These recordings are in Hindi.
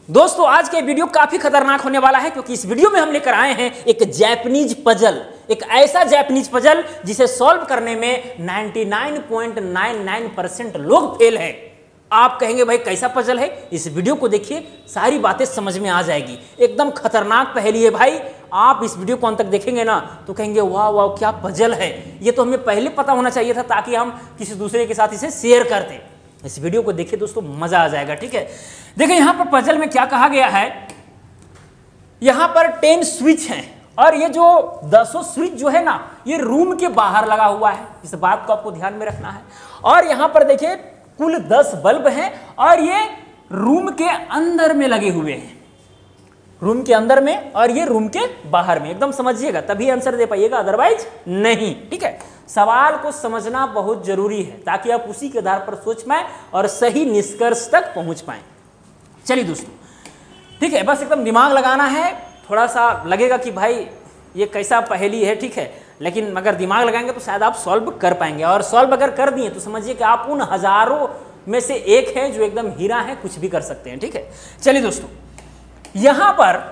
दोस्तों आज के वीडियो काफी खतरनाक होने वाला है क्योंकि इस वीडियो में हम लेकर आए हैं एक जैपनीज पजल, एक ऐसा जैपनीज पजल जिसे सॉल्व करने में 99.99% लोग फेल हैं। आप कहेंगे भाई कैसा पजल है, इस वीडियो को देखिए, सारी बातें समझ में आ जाएगी। एकदम खतरनाक पहेली है भाई। आप इस वीडियो को अंत तक देखेंगे ना तो कहेंगे वाह वाह क्या पजल है, ये तो हमें पहले पता होना चाहिए था ताकि हम किसी दूसरे के साथ इसे शेयर करते। इस वीडियो को देखिए दोस्तों, मजा आ जाएगा। ठीक है, देखिए यहां पर पजल में क्या कहा गया है, यहां पर 10 स्विच हैं और ये जो 10 स्विच जो है ना ये रूम के बाहर लगा हुआ है, इस बात को आपको ध्यान में रखना है। और यहां पर देखिए कुल 10 बल्ब हैं और ये रूम के अंदर में लगे हुए हैं, रूम के अंदर में और ये रूम के बाहर में। एकदम समझिएगा तभी आंसर दे पाइएगा, अदरवाइज नहीं। ठीक है, सवाल को समझना बहुत जरूरी है ताकि आप उसी के आधार पर सोच पाएं और सही निष्कर्ष तक पहुंच पाएं। चलिए दोस्तों, ठीक है, बस एकदम दिमाग लगाना है। थोड़ा सा लगेगा कि भाई ये कैसा पहेली है, ठीक है, लेकिन अगर दिमाग लगाएंगे तो शायद आप सॉल्व कर पाएंगे। और सॉल्व अगर कर दिए तो समझिए कि आप उन हजारों में से एक है जो एकदम हीरा है, कुछ भी कर सकते हैं। ठीक है, चलिए दोस्तों, यहां पर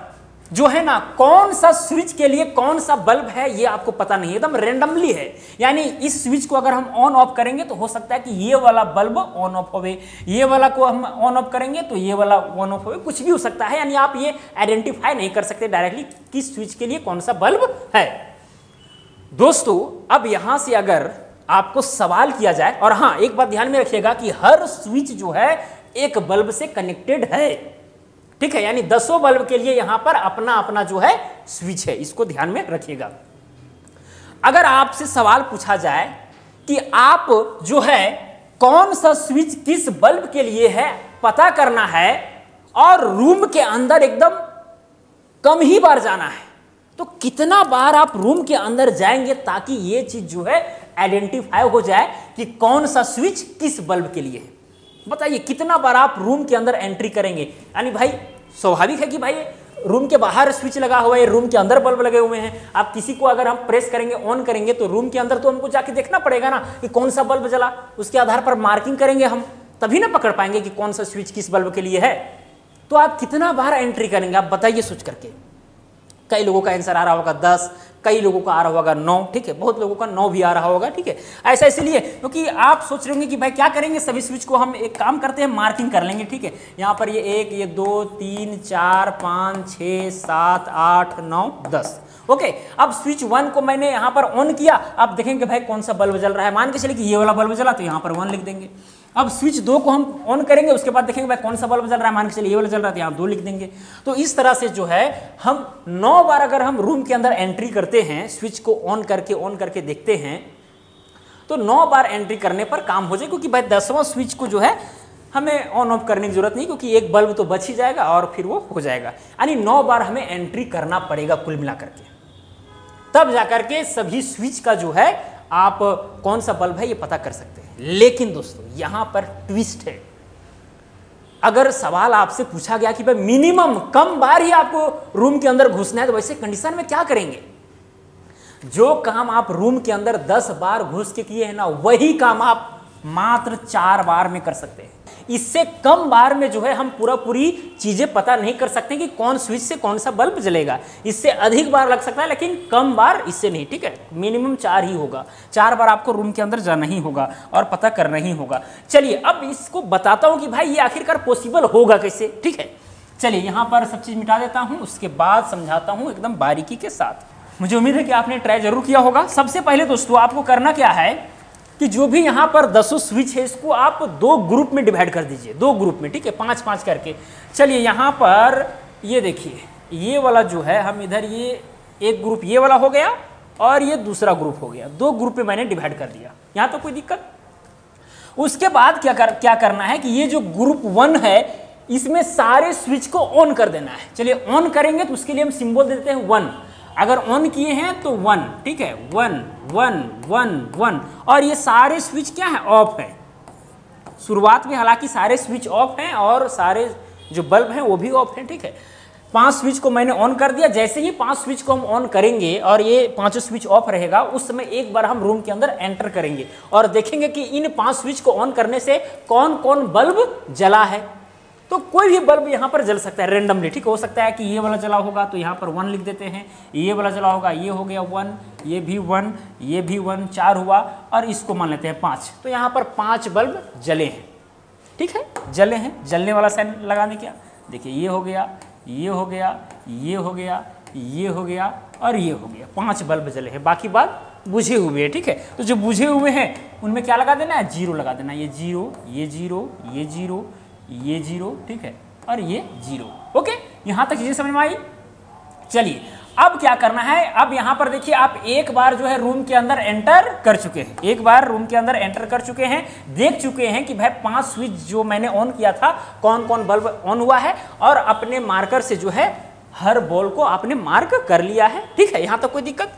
जो है ना कौन सा स्विच के लिए कौन सा बल्ब है ये आपको पता नहीं, एकदम रेंडमली है। यानी इस स्विच को अगर हम ऑन ऑफ करेंगे तो हो सकता है कि ये वाला बल्ब ऑन ऑफ होवे, ये वाला को हम ऑन ऑफ करेंगे तो ये वाला ऑन ऑफ होवे, कुछ भी हो सकता है। यानी आप ये आइडेंटिफाई नहीं कर सकते डायरेक्टली किस स्विच के लिए कौन सा बल्ब है। दोस्तों अब यहां से अगर आपको सवाल किया जाए, और हाँ एक बात ध्यान में रखिएगा कि हर स्विच जो है एक बल्ब से कनेक्टेड है। ठीक है, यानी 10 बल्ब के लिए यहां पर अपना अपना जो है स्विच है, इसको ध्यान में रखिएगा। अगर आपसे सवाल पूछा जाए कि आप जो है कौन सा स्विच किस बल्ब के लिए है पता करना है और रूम के अंदर एकदम कम ही बार जाना है, तो कितना बार आप रूम के अंदर जाएंगे ताकि ये चीज जो है आइडेंटिफाई हो जाए कि कौन सा स्विच किस बल्ब के लिए है। बताइए कितना बार आप रूम के अंदर एंट्री करेंगे। यानी भाई स्वाभाविक है कि भाई रूम के बाहर स्विच लगा हुआ है, रूम के अंदर बल्ब लगे हुए हैं। आप किसी को अगर हम प्रेस करेंगे, ऑन करेंगे तो रूम के अंदर तो हमको जाके देखना पड़ेगा ना कि कौन सा बल्ब जला, उसके आधार पर मार्किंग करेंगे हम, तभी ना पकड़ पाएंगे कि कौन सा स्विच किस बल्ब के लिए है। तो आप कितना बार एंट्री करेंगे आप बताइए सोच करके। कई लोगों का आंसर आ रहा होगा 10, कई लोगों का आ रहा होगा 9। ठीक है, बहुत लोगों का 9 भी आ रहा होगा। ठीक है, ऐसा इसलिए क्योंकि आप सोच रहे होंगे कि भाई क्या करेंगे, सभी स्विच को हम एक काम करते हैं मार्किंग कर लेंगे। ठीक है, यहाँ पर ये 1, ये 2, 3, 4, 5, 6, 7, 8, 9, 10। ओके, अब स्विच 1 को मैंने यहाँ पर ऑन किया, आप देखेंगे भाई कौन सा बल्ब जल रहा है। मान के चलिए कि ये वाला बल्ब जला तो यहाँ पर 1 लिख देंगे। अब स्विच 2 को हम ऑन करेंगे, उसके बाद देखेंगे भाई कौन सा बल्ब जल रहा है, मान के चलिए ये वाला जल रहा है तो यहाँ 2 लिख देंगे। तो इस तरह से जो है हम 9 बार अगर हम रूम के अंदर एंट्री करते हैं, स्विच को ऑन करके देखते हैं, तो 9 बार एंट्री करने पर काम हो जाए। क्योंकि भाई 10वां स्विच को जो है हमें ऑन ऑफ करने की जरूरत नहीं, क्योंकि एक बल्ब तो बच ही जाएगा और फिर वो हो जाएगा। यानी 9 बार हमें एंट्री करना पड़ेगा कुल मिलाकर के, तब जाकर के सभी स्विच का जो है आप कौन सा बल्ब है ये पता कर सकते हैं। लेकिन दोस्तों यहां पर ट्विस्ट है। अगर सवाल आपसे पूछा गया कि भाई मिनिमम कम बार ही आपको रूम के अंदर घुसना है, तो वैसे कंडीशन में क्या करेंगे। जो काम आप रूम के अंदर 10 बार घुस के किए हैं ना, वही काम आप मात्र 4 बार में कर सकते हैं। इससे कम बार में जो है हम पूरी चीजें पता नहीं कर सकते कि कौन स्विच से कौन सा बल्ब जलेगा। इससे अधिक बार लग सकता है लेकिन कम बार इससे नहीं। ठीक है, मिनिमम 4 ही होगा, 4 बार आपको रूम के अंदर जाना ही होगा और पता करना ही होगा। चलिए अब इसको बताता हूं कि भाई ये आखिरकार पॉसिबल होगा कैसे। ठीक है, चलिए यहां पर सब चीज मिटा देता हूं, उसके बाद समझाता हूं एकदम बारीकी के साथ। मुझे उम्मीद है कि आपने ट्राई जरूर किया होगा। सबसे पहले दोस्तों आपको करना क्या है कि जो भी यहाँ पर 10 स्विच है इसको आप 2 ग्रुप में डिवाइड कर दीजिए, 2 ग्रुप में। ठीक है, 5-5 करके। चलिए यहाँ पर ये देखिए, ये वाला जो है हम इधर ये एक ग्रुप ये वाला हो गया और ये दूसरा ग्रुप हो गया। 2 ग्रुप में मैंने डिवाइड कर दिया, यहाँ तो कोई दिक्कत। उसके बाद क्या करना है कि ये जो ग्रुप 1 है इसमें सारे स्विच को ऑन कर देना है। चलिए ऑन करेंगे तो उसके लिए हम सिंबल दे देते हैं 1। अगर ऑन किए हैं तो 1, ठीक है, 1 1 1 1। और ये सारे स्विच क्या है, ऑफ है। शुरुआत में हालांकि सारे स्विच ऑफ हैं और सारे जो बल्ब हैं वो भी ऑफ हैं। ठीक है, 5 स्विच को मैंने ऑन कर दिया। जैसे ही 5 स्विच को हम ऑन करेंगे और ये 5 स्विच ऑफ रहेगा, उस समय एक बार हम रूम के अंदर एंटर करेंगे और देखेंगे कि इन 5 स्विच को ऑन करने से कौन कौन बल्ब जला है। तो कोई भी बल्ब यहाँ पर जल सकता है रेंडमली, ठीक हो सकता है कि ये वाला जला होगा तो यहाँ पर 1 लिख देते हैं, ये वाला जला होगा, ये हो गया 1, ये भी 1, ये भी 1, 4 हुआ, और इसको मान लेते हैं 5। तो यहाँ पर 5 बल्ब जले हैं, ठीक है, जले हैं, जलने वाला साइन लगाने क्या, देखिए ये हो गया, ये हो गया, ये हो गया, ये हो गया और ये हो गया, 5 बल्ब जले हैं, बाकी बात बुझे हुए हैं, ठीक है। तो जो बुझे हुए हैं उनमें क्या लगा देना है, 0 लगा देना, ये 0, ये 0, ये 0, ये 0, ठीक है, और ये 0। ओके, यहाँ तक चीजें समझ में आई। चलिए अब क्या करना है, अब यहाँ पर देखिए आप एक बार जो है रूम के अंदर एंटर कर चुके हैं, एक बार रूम के अंदर एंटर कर चुके हैं, देख चुके हैं कि भाई 5 स्विच जो मैंने ऑन किया था कौन कौन बल्ब ऑन हुआ है, और अपने मार्कर से जो है हर बॉल को आपने मार्क कर लिया है, ठीक है, यहाँ तक कोई दिक्कत।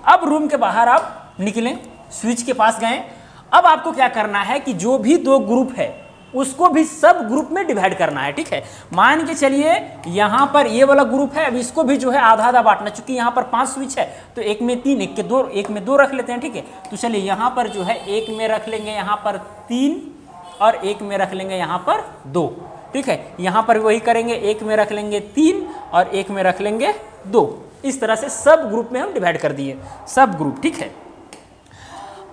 अब रूम के बाहर आप निकलें, स्विच के पास गए, अब आपको क्या करना है कि जो भी 2 ग्रुप है उसको भी सब ग्रुप में डिवाइड करना है, ठीक है। मान के चलिए यहाँ पर ये वाला ग्रुप है, अब इसको भी जो है आधा आधा बांटना, चूंकि यहाँ पर 5 स्विच है तो एक में 3, एक में 2 रख लेते हैं, ठीक है। तो चलिए यहाँ पर जो है एक में रख लेंगे यहाँ पर 3 और एक में रख लेंगे यहाँ पर 2, ठीक है। यहाँ पर वही करेंगे, एक में रख लेंगे 3 और एक में रख लेंगे 2। इस तरह से सब ग्रुप में हम डिवाइड कर दिए, सब ग्रुप, ठीक है।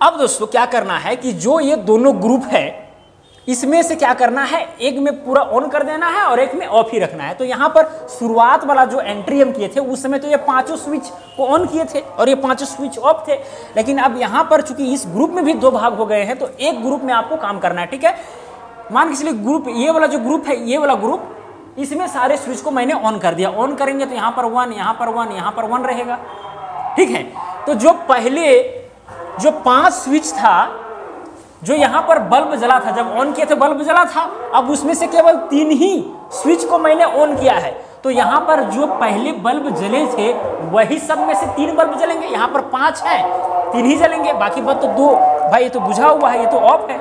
अब दोस्तों क्या करना है कि जो ये दोनों ग्रुप है इसमें से क्या करना है, एक में पूरा ऑन कर देना है और एक में ऑफ ही रखना है। तो यहाँ पर शुरुआत वाला जो एंट्री हम किए थे उस समय तो ये 5 स्विच को ऑन किए थे और ये 5 स्विच ऑफ थे, लेकिन अब यहाँ पर चूंकि इस ग्रुप में भी 2 भाग हो गए हैं तो एक ग्रुप में आपको काम करना है, ठीक है। मान के चलिए ग्रुप, ये वाला जो ग्रुप है, ये वाला ग्रुप, इसमें सारे स्विच को मैंने ऑन कर दिया, ऑन करेंगे तो यहाँ पर 1, यहाँ पर 1, यहाँ पर 1 रहेगा, ठीक है। तो जो पहले जो 5 स्विच था, जो यहाँ पर बल्ब जला था, जब ऑन किए थे बल्ब जला था, अब उसमें से केवल 3 ही स्विच को मैंने ऑन किया है, तो यहाँ पर जो पहले बल्ब जले थे वही सब में से 3 बल्ब जलेंगे, यहाँ पर 5 है 3 ही जलेंगे, बाकी बात तो 2, भाई ये तो बुझा हुआ है, ये तो ऑफ है,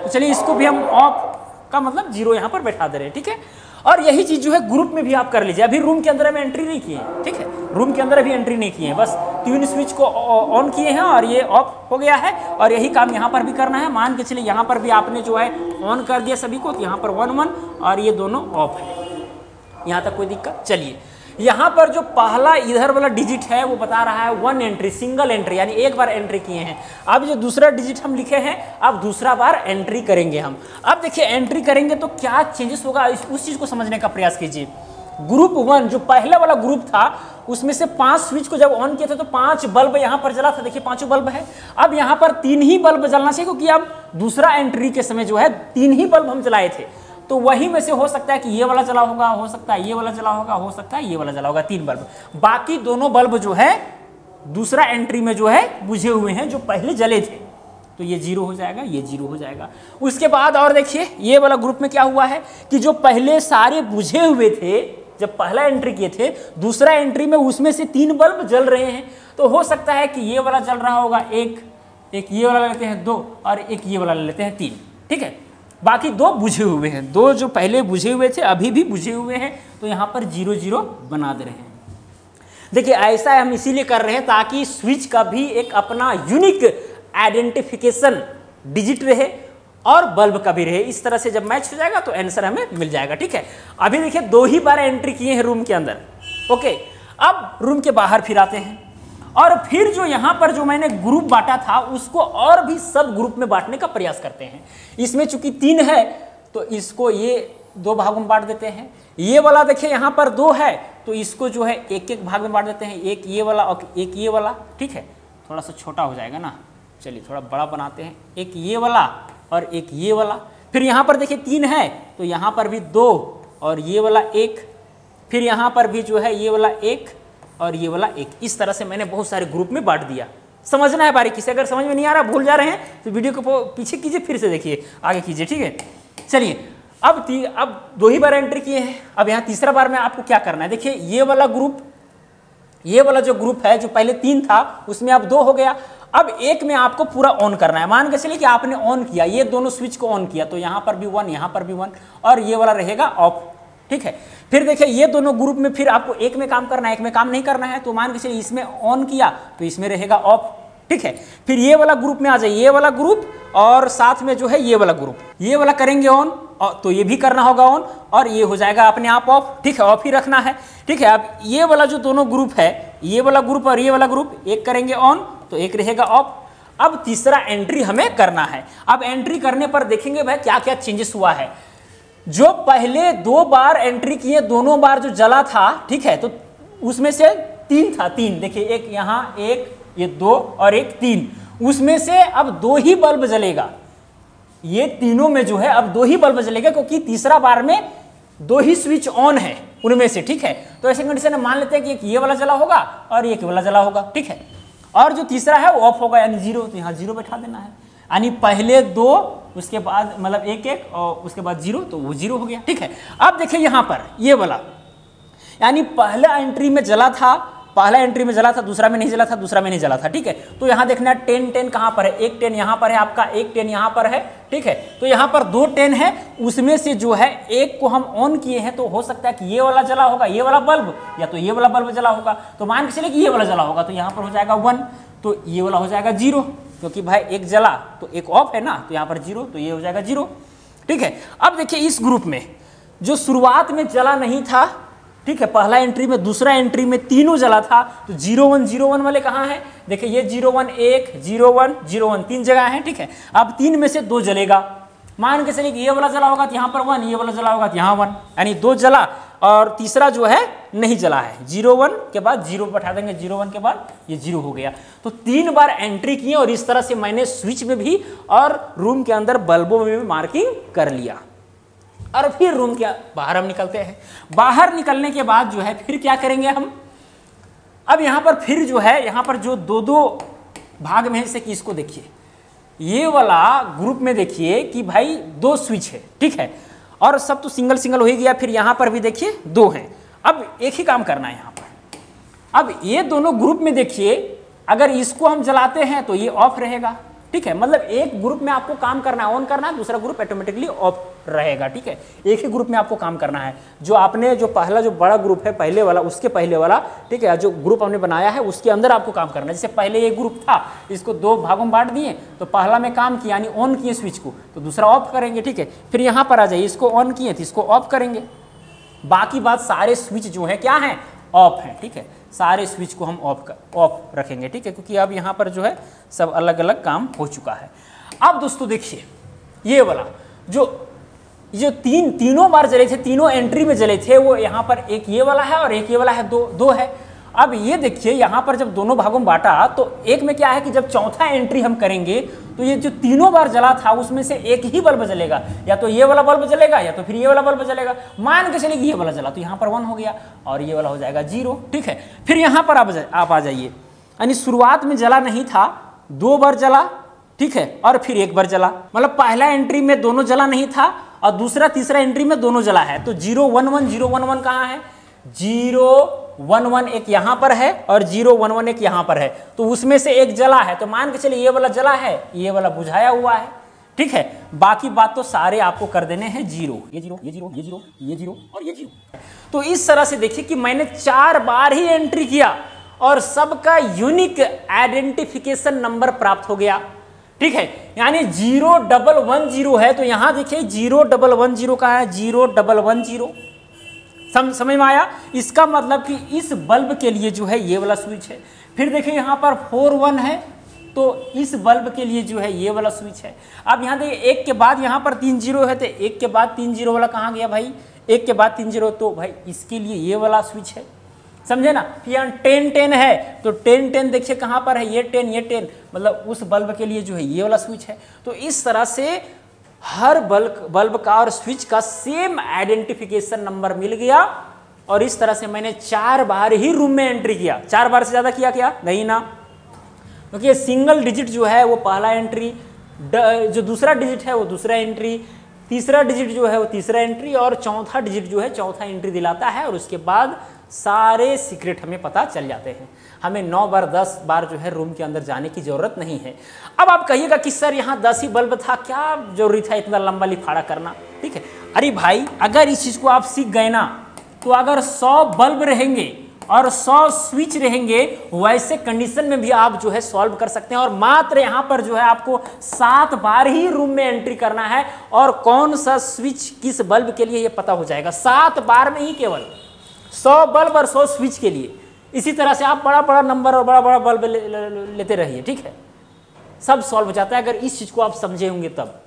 तो चलिए इसको भी हम ऑफ का मतलब 0 यहाँ पर बैठा दे रहे हैं, ठीक है। और यही चीज जो है ग्रुप में भी आप कर लीजिए। अभी रूम के अंदर हमें एंट्री नहीं किए हैं, ठीक है, रूम के अंदर अभी एंट्री नहीं किए हैं, बस 3 स्विच को ऑन किए हैं और ये ऑफ हो गया है, और यही काम यहाँ पर भी करना है। मान के चलिए यहाँ पर भी आपने जो है ऑन कर दिया सभी को, तो यहाँ पर 1 1 और ये दोनों ऑफ है, यहाँ तक कोई दिक्कत। चलिए यहाँ पर जो पहला इधर वाला डिजिट है वो बता रहा है 1 एंट्री, सिंगल एंट्री, यानी एक बार एंट्री किए हैं। अब जो दूसरा डिजिट हम लिखे हैं, अब दूसरा बार एंट्री करेंगे हम। अब देखिए एंट्री करेंगे तो क्या चेंजेस होगा, उस चीज को समझने का प्रयास कीजिए। ग्रुप 1 जो पहला वाला ग्रुप था उसमें से 5 स्विच को जब ऑन किए थे तो 5 बल्ब यहाँ पर जला था, देखिए 5 बल्ब है। अब यहाँ पर 3 ही बल्ब जलना चाहिए, क्योंकि अब दूसरा एंट्री के समय जो है 3 ही बल्ब हम जलाए थे, तो वही में से हो सकता है कि ये वाला जला होगा, हो सकता है ये वाला जला होगा, हो सकता है ये वाला जला होगा, 3 बल्ब। बाकी दोनों बल्ब जो है दूसरा एंट्री में जो है बुझे हुए हैं, जो पहले जले थे, तो ये 0 हो जाएगा, ये 0 हो जाएगा। उसके बाद और देखिए ये वाला ग्रुप में क्या हुआ है कि जो पहले सारे बुझे हुए थे, जब पहला एंट्री किए थे, दूसरा एंट्री में उसमें से 3 बल्ब जल रहे हैं, तो हो सकता है कि ये वाला जल रहा होगा, एक ये वाला लेते हैं 2 और एक ये वाला लेते हैं 3, ठीक है। बाकी 2 बुझे हुए हैं, 2 जो पहले बुझे हुए थे अभी भी बुझे हुए हैं, तो यहाँ पर 0 0 बना दे रहे हैं। देखिए ऐसा हम इसीलिए कर रहे हैं ताकि स्विच का भी एक अपना यूनिक आइडेंटिफिकेशन डिजिट रहे और बल्ब का भी रहे। इस तरह से जब मैच हो जाएगा तो आंसर हमें मिल जाएगा, ठीक है। अभी देखिए 2 ही बार एंट्री किए हैं रूम के अंदर, ओके। अब रूम के बाहर फिर आते हैं और फिर जो यहाँ पर जो मैंने ग्रुप बांटा था उसको और भी सब ग्रुप में बांटने का प्रयास करते हैं। इसमें चूंकि 3 है तो इसको ये 2 भागों में बांट देते हैं। ये वाला देखिए यहाँ पर 2 है तो इसको जो है एक एक भाग में बांट देते हैं, एक ये वाला और एक ये वाला, ठीक है। थोड़ा सा छोटा हो जाएगा ना, चलिए थोड़ा बड़ा बनाते हैं, एक ये वाला और एक ये वाला। फिर यहाँ पर देखिए 3 है तो यहाँ पर भी 2 और ये वाला 1, फिर यहाँ पर भी जो है ये वाला 1 और ये वाला 1। इस तरह से मैंने बहुत सारे ग्रुप में बांट दिया। समझना है बारीकी से, अगर समझ में नहीं आ रहा, भूल जा रहे हैं तो वीडियो को पीछे कीजिए, फिर से देखिए, आगे कीजिए, ठीक है। चलिए अब 2 ही बार एंट्री किए हैं। अब यहाँ तीसरा बार में आपको क्या करना है, देखिए ये वाला ग्रुप, ये वाला जो ग्रुप है जो पहले 3 था उसमें अब 2 हो गया। अब एक में आपको पूरा ऑन करना है। मान के चलिए कि आपने ऑन किया, ये दोनों स्विच को ऑन किया, तो यहाँ पर भी 1, यहाँ पर भी 1 और ये वाला रहेगा ऑफ, ठीक है। फिर देखिए ये दोनों ग्रुप में फिर आपको एक में काम करना है, एक में काम नहीं करना है, तो मान के चलिए इसमें ऑन किया तो इसमें रहेगा ऑफ, ठीक है। फिर ये वाला ग्रुप में आ जाए, ये वाला ग्रुप और साथ में जो है ये वाला ग्रुप, ये वाला करेंगे ऑन तो ये भी करना होगा ऑन, और ये हो जाएगा अपने आप ऑफ। ठीक है, ऑफ ही रखना है। ठीक है, अब ये वाला जो दोनों ग्रुप है, ये वाला ग्रुप और ये वाला ग्रुप, एक करेंगे ऑन तो एक रहेगा ऑफ। अब तीसरा एंट्री हमें करना है। अब एंट्री करने पर देखेंगे भाई क्या क्या चेंजेस हुआ है। जो पहले 2 बार एंट्री किए, दोनों बार जो जला था, ठीक है, तो उसमें से 3 था, 3 देखिए, एक यहाँ, एक ये 2 और एक 3, उसमें से अब 2 ही बल्ब जलेगा। ये तीनों में जो है अब 2 ही बल्ब जलेगा, क्योंकि तीसरा बार में 2 ही स्विच ऑन है उनमें से। ठीक है, तो ऐसे कंडीशन में मान लेते हैं कि एक ये वाला जला होगा और एक वाला जला होगा। ठीक है, और जो तीसरा है वो ऑफ होगा, यानी 0, तो यहाँ 0 बैठा देना है। यानी पहले 2, उसके बाद मतलब 1 1 और उसके बाद 0, तो वो 0 हो गया। ठीक है, अब देखिए यहाँ पर ये वाला, यानी पहला एंट्री में जला था, पहला एंट्री में जला था, दूसरा में नहीं जला था, दूसरा में नहीं जला था। ठीक है, तो यहाँ देखना है 10 10 कहाँ पर है, एक 10 यहाँ पर है आपका, एक 10 यहाँ पर है। ठीक है, तो यहाँ पर 2 10 है, उसमें से जो है एक को हम ऑन किए हैं, तो हो सकता है कि ये वाला जला होगा, ये वाला बल्ब, या तो ये वाला बल्ब जला होगा। तो मान के चले कि ये वाला जला होगा, तो यहाँ पर हो जाएगा 1, तो ये वाला हो जाएगा 0, क्योंकि भाई एक जला तो एक ऑफ है ना, तो यहाँ पर 0, तो ये हो जाएगा 0। ठीक है, अब देखिए इस ग्रुप में जो शुरुआत में जला नहीं था, ठीक है, पहला एंट्री में, दूसरा एंट्री में तीनों जला था, तो 0 1 0 1 वाले कहाँ हैं? देखिए ये 0 1 1 0 1 0 1 3 जगह हैं। ठीक है, अब 3 में से 2 जलेगा। मान के चलिए कि ये वाला जला होगा तो यहाँ पर 1, ये वाला जला होगा तो यहाँ 1, यानी 2 जला और तीसरा जो है नहीं जला है। 0 1 के बाद 0 बैठा देंगे, 0 1 के बाद ये 0 हो गया। तो 3 बार एंट्री किए और इस तरह से मैंने स्विच में भी और रूम के अंदर बल्बों में भी मार्किंग कर लिया। और फिर रूम के बाहर हम निकलते हैं। बाहर निकलने के बाद जो है फिर क्या करेंगे हम, अब यहाँ पर फिर जो है, यहाँ पर जो 2 भाग में से कि इसको देखिए, ये वाला ग्रुप में देखिए कि भाई 2 स्विच है। ठीक है, और सब तो सिंगल सिंगल हो ही गया। फिर यहाँ पर भी देखिए 2 हैं। अब एक ही काम करना है यहाँ पर। अब ये दोनों ग्रुप में देखिए, अगर इसको हम जलाते हैं तो ये ऑफ रहेगा। ठीक है, मतलब एक ग्रुप में आपको काम करना है, ऑन करना है, दूसरा ग्रुप ऑटोमेटिकली ऑफ रहेगा। ठीक है, एक ही ग्रुप में आपको काम करना है। जो आपने जो पहला जो बड़ा ग्रुप है पहले वाला, उसके पहले वाला, ठीक है, जो ग्रुप हमने बनाया है उसके अंदर आपको काम करना है। जैसे पहले ये ग्रुप था, इसको 2 भागों में बांट दिए, तो पहला में काम किया यानी ऑन किए स्विच को, तो दूसरा ऑफ करेंगे। ठीक है, फिर यहाँ पर आ जाइए, इसको ऑन किए तो इसको ऑफ करेंगे। बाकी बात सारे स्विच जो है क्या है, ऑफ है। ठीक है, सारे स्विच को हम ऑफ रखेंगे। ठीक है, क्योंकि अब यहाँ पर जो है सब अलग अलग काम हो चुका है। अब दोस्तों देखिए ये वाला जो तीनों बार जले थे, तीनों एंट्री में जले थे, वो यहाँ पर एक ये वाला है और एक ये वाला है, दो है। अब ये देखिए यहाँ पर जब दोनों भागों में बांटा तो एक में क्या है कि जब चौथा एंट्री हम करेंगे तो ये जो तीनों बार जला था उसमें से एक ही बल्ब जलेगा, या तो ये वाला बल्ब जलेगा या तो फिर ये वाला बल्ब जलेगा। मान के चलिए ये वाला जला तो यहाँ पर 1 हो गया और ये वाला हो जाएगा 0। ठीक है, फिर यहाँ पर आप आ जाइए, यानी शुरुआत में जला नहीं था, 2 बार जला, ठीक है, और फिर 1 बार जला। मतलब पहला एंट्री में दोनों जला नहीं था और दूसरा तीसरा एंट्री में दोनों जला है। तो 0 1 1 0 1 1 कहाँ है, 0 1 1 एक यहाँ पर है और 0 1 1 एक यहाँ पर है, तो उसमें से एक जला है। तो मान के चलिए ये वाला जला है, ये वाला बुझाया हुआ है। ठीक है, बाकी बात तो सारे आपको कर देने हैं 0, ये 0 ये 0 ये 0 ये 0 और ये 0। तो इस तरह से देखिए कि मैंने 4 बार ही एंट्री किया और सबका यूनिक आइडेंटिफिकेशन नंबर प्राप्त हो गया। ठीक है, यानी 0 1 1 0 है, तो यहां देखिए 0 1 1 0 कहाँ है, 0 1 1 0। समझ में आया? इसका मतलब कि इस बल्ब के लिए जो है ये वाला स्विच है। फिर देखिए यहाँ पर 4 1 है, तो इस बल्ब के लिए जो है ये वाला स्विच है। अब यहाँ देखिए 1 के बाद यहाँ पर 3 0 है, तो 1 के बाद 3 0 वाला कहाँ गया भाई, 1 के बाद 3 0, तो भाई इसके लिए ये वाला स्विच है। समझे ना? फिर यहाँ 10 10 है, तो 10 10 देखिए कहाँ पर है, ये 10, मतलब उस बल्ब के लिए जो है ये वाला स्विच है। तो इस तरह से हर बल्ब का और स्विच का सेम आइडेंटिफिकेशन नंबर मिल गया। और इस तरह से मैंने 4 बार ही रूम में एंट्री किया। 4 बार से ज़्यादा किया क्या? नहीं ना, क्योंकि ये सिंगल डिजिट जो है वो पहला एंट्री, जो दूसरा डिजिट है वो दूसरा एंट्री, तीसरा डिजिट जो है वो तीसरा एंट्री, और चौथा डिजिट जो है चौथा एंट्री दिलाता है। और उसके बाद सारे सीक्रेट हमें पता चल जाते हैं। हमें 9 बार 10 बार जो है रूम के अंदर जाने की ज़रूरत नहीं है। अब आप कहिएगा कि सर यहाँ 10 ही बल्ब था, क्या जरूरी था इतना लंबा लिफाड़ा करना? ठीक है, अरे भाई अगर इस चीज़ को आप सीख गए ना, तो अगर 100 बल्ब रहेंगे और 100 स्विच रहेंगे, वैसे कंडीशन में भी आप जो है सॉल्व कर सकते हैं। और मात्र यहां पर जो है आपको 7 बार ही रूम में एंट्री करना है और कौन सा स्विच किस बल्ब के लिए ये पता हो जाएगा 7 बार में ही, केवल 100 बल्ब और 100 स्विच के लिए। इसी तरह से आप बड़ा बड़ा नंबर और बड़ा बड़ा बल्ब लेते रहिए, ठीक है, सब सॉल्व हो जाता है अगर इस चीज को आप समझे होंगे तब।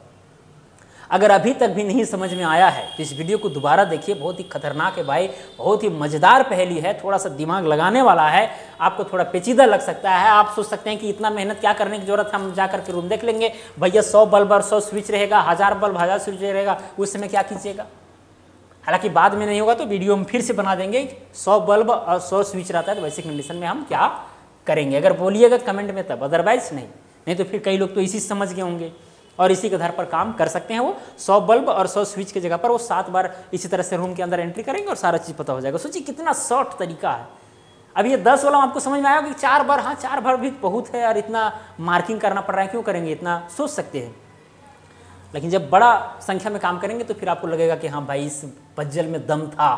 अगर अभी तक भी नहीं समझ में आया है तो इस वीडियो को दोबारा देखिए, बहुत ही खतरनाक है भाई, बहुत ही मजेदार पहेली है, थोड़ा सा दिमाग लगाने वाला है, आपको थोड़ा पेचीदा लग सकता है। आप सोच सकते हैं कि इतना मेहनत क्या करने की जरूरत है, हम जाकर के रूम देख लेंगे। भैया 100 बल्ब और 100 स्विच रहेगा, 1000 बल्ब 1000 स्विच रहेगा, उस समय क्या कीजिएगा। हालांकि बाद में नहीं होगा तो वीडियो हम फिर से बना देंगे, 100 बल्ब और 100 स्विच रहता है तो वैसे कंडीशन में हम क्या करेंगे, अगर बोलिएगा कमेंट में तब, अदरवाइज नहीं तो फिर कई लोग तो इसी समझ गए होंगे और इसी के आधार पर काम कर सकते हैं। वो 100 बल्ब और 100 स्विच की जगह पर वो 7 बार इसी तरह से रूम के अंदर एंट्री करेंगे और सारा चीज़ पता हो जाएगा। सोचिए कितना शॉर्ट तरीका है। अब ये 10 वाला आपको समझ में आया कि 4 बार, हाँ 4 बार भी बहुत है और इतना मार्किंग करना पड़ रहा है, क्यों करेंगे इतना, सोच सकते हैं। लेकिन जब बड़ा संख्या में काम करेंगे तो फिर आपको लगेगा कि हाँ भाई इस पजल में दम था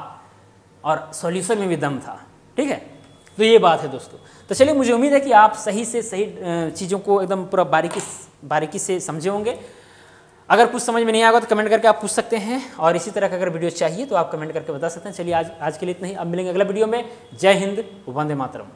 और सॉल्यूशन में भी दम था, ठीक है। तो ये बात है दोस्तों। तो चलिए, मुझे उम्मीद है कि आप सही से सही चीज़ों को एकदम पूरा बारीकी से समझे होंगे। अगर कुछ समझ में नहीं आएगा तो कमेंट करके आप पूछ सकते हैं, और इसी तरह का अगर वीडियो चाहिए तो आप कमेंट करके बता सकते हैं। चलिए आज के लिए इतना ही, अब मिलेंगे अगला वीडियो में। जय हिंद, वंदे मातरम।